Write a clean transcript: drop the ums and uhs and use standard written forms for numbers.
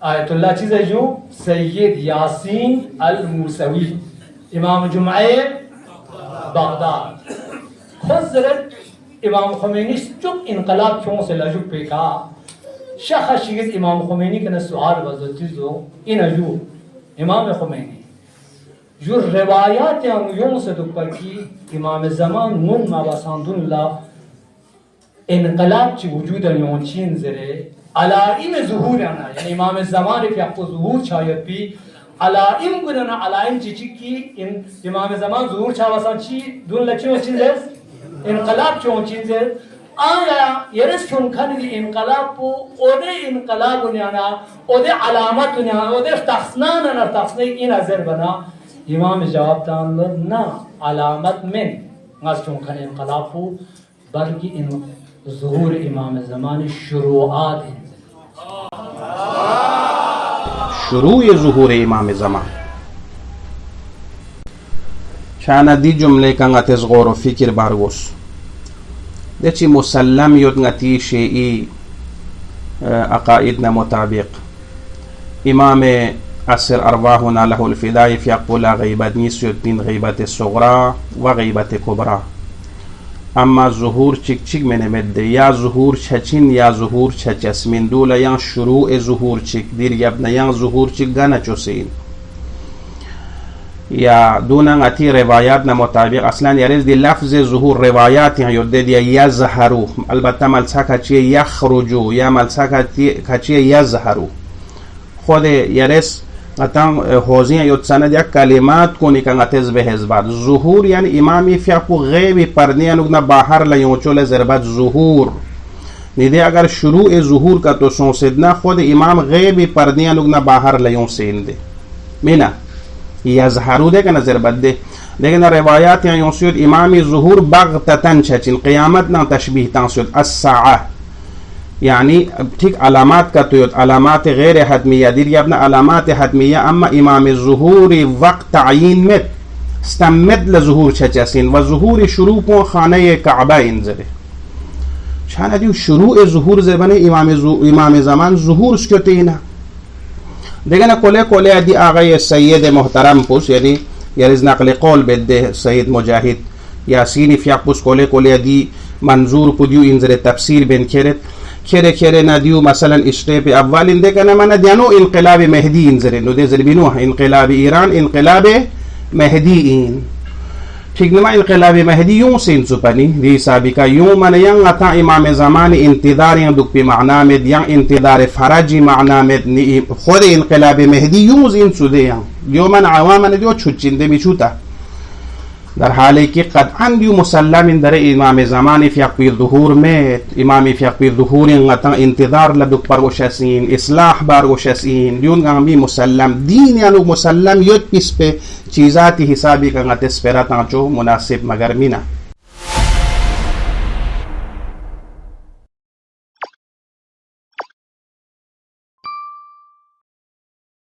Ayatollah चीज़ जो सैयद यासीन अल मूसवी इमाम जुम्मे बगदाद खुद इमाम खुमैनी चुप इनकलाब क्यों से लजुक पे का शख शिगित इमाम खुमैनी के नसुआर वज़तीज़ो इन अजू इमाम खुमैनी जो रिवायात यूं से दुपर की इमाम ज़मान मुन माबासांदुल्ला इनकलाब ची वजूद यूं चीन ज़रे अलाइम ज़ुहूर आना यानी इमाम ज़मान के आपको ज़ुहूर छायत भी अलाइम गुना अलाइम चीची की इन इमाम ज़मान ज़ुहूर छावासान ची दुन लच्चे चीज़ इनकलाब चों चीज़ आया यरस क्यों खाने की इनकलाब को ओदे इनकलाब उन्याना ओदे अलामत उन्याना ओदे तस्ना ना तस्ने इन अज़र बना इमाम जवाब तान ना अलामत में गास क्यों खाने इनकलाब को बल्कि इन ज़ुहूर इमाम ज़मानी शुरुआत हैं शुरू ये ज़ुहूर इमाम ज़मान शाना दी जुमले का ngatiz गौर व फिक्र बारगोस देची मुसल्लम युद ngati शेई अकाइद न मुताबिक इमाम असर अरवाहुना लहुल फिदाई फ़यक़ुला ग़ीबत निस्युद्दीन ग़ीबत सुग़रा व ग़ीबत कुबरा अम्मा ज़ुहूर चिक चिक मैंने मेदे या ज़ुहूर छचिन या ज़ुहूर छचस्मिन दूला या शुरू ए ज़ुहूर चिक दिर यबना या ज़ुहूर चिक गाना चुसीन या दूना ngati रिवायात न मुताबिक असलन यारिज़ दी लफ्ज़ ज़ुहूर रिवायात यहाँ युद्दे दिया यज़हरु अलबत्ता मलसा कचिए यख़रुजु या मलसा कचिए यज़हरु खुद यारिज़ अतंग होजियां युत्सना दिया कलिमात को निका ngatiz behezbat ज़ुहूर यानी इमामी फ़याक़ु ग़ैबी परनिया नुगना बाहर लयोचोले ज़रबत ज़ुहूर निदे अगर शुरू ए ज़ुहूर का तो सोसिदना खुद इमाम ग़ैबी परनिया नुगना बाहर लयों सेन दे मीना यज़हरु दे का नजर बदे लेकिन रिवायात यहाँ यूं इमामी ज़ुहूर बग़ततन छचिन क़यामत ना तशबीह तांसुद अस्साअ यानी ठीक अलामात का तो अलामात गैर हतमिया दिर अपना अलामात हतमिया अम्मा इमाम ज़ुहूर वक्त तयीन में स्तम्मत लज़ुहूर छचसिन व ज़ुहूर शुरू को खाने काबा इंजरे शाना दी शुरू ए ज़ुहूर जे बने इमाम ज़मान ज़ुहूर स्क्योतीना देखना कोले कोले अदी आगे सैयद मोहतरम पुस यानी यारिज़ नक़ल कौल बेदे सैयद मुजाहिद यासीन फ़याक़ुस कोले कोले अदी मंजूर पुदियो इंजरे तफसीर बिन खेरत खेरे खेरे नदियो मसलन इश्ते पे अव्वल इंदे का नमाना दियानो इनक़िलाब मेहदी इंजरे नुदे ज़रबिनो इनक़िलाब ईरान इनक़िलाब मेहदी इन ठीक नमा इनक़िलाब मेहदी यूं सिन सुपनी दी साबिका यूं मन यंग अता इमाम ज़मान इंतज़ार यंग दुक्पी माना में यंग इंतज़ार फराजी माना में खुद इनक़िलाब मेहदी यूं जिन सुदे यंग यो मन आवामन दियो छुच्चिंदे बिछुता दर हाले की क़त्अन दियो मुसल्लम इंदरे इमाम ज़मान फ़याक़ु ज़ुहूर में इमाम फ़याक़ु ज़ुहूर यंग इंतज़ार लदुक पर गोशसीन इस्लाह बार गोशसीन यूं गामी मुसल्लम दीन यानु मुसल्लम युद पिस पे चीज़ाती हिसाबी का ngatiz पेरा तांचो मुनासिब मगर मीना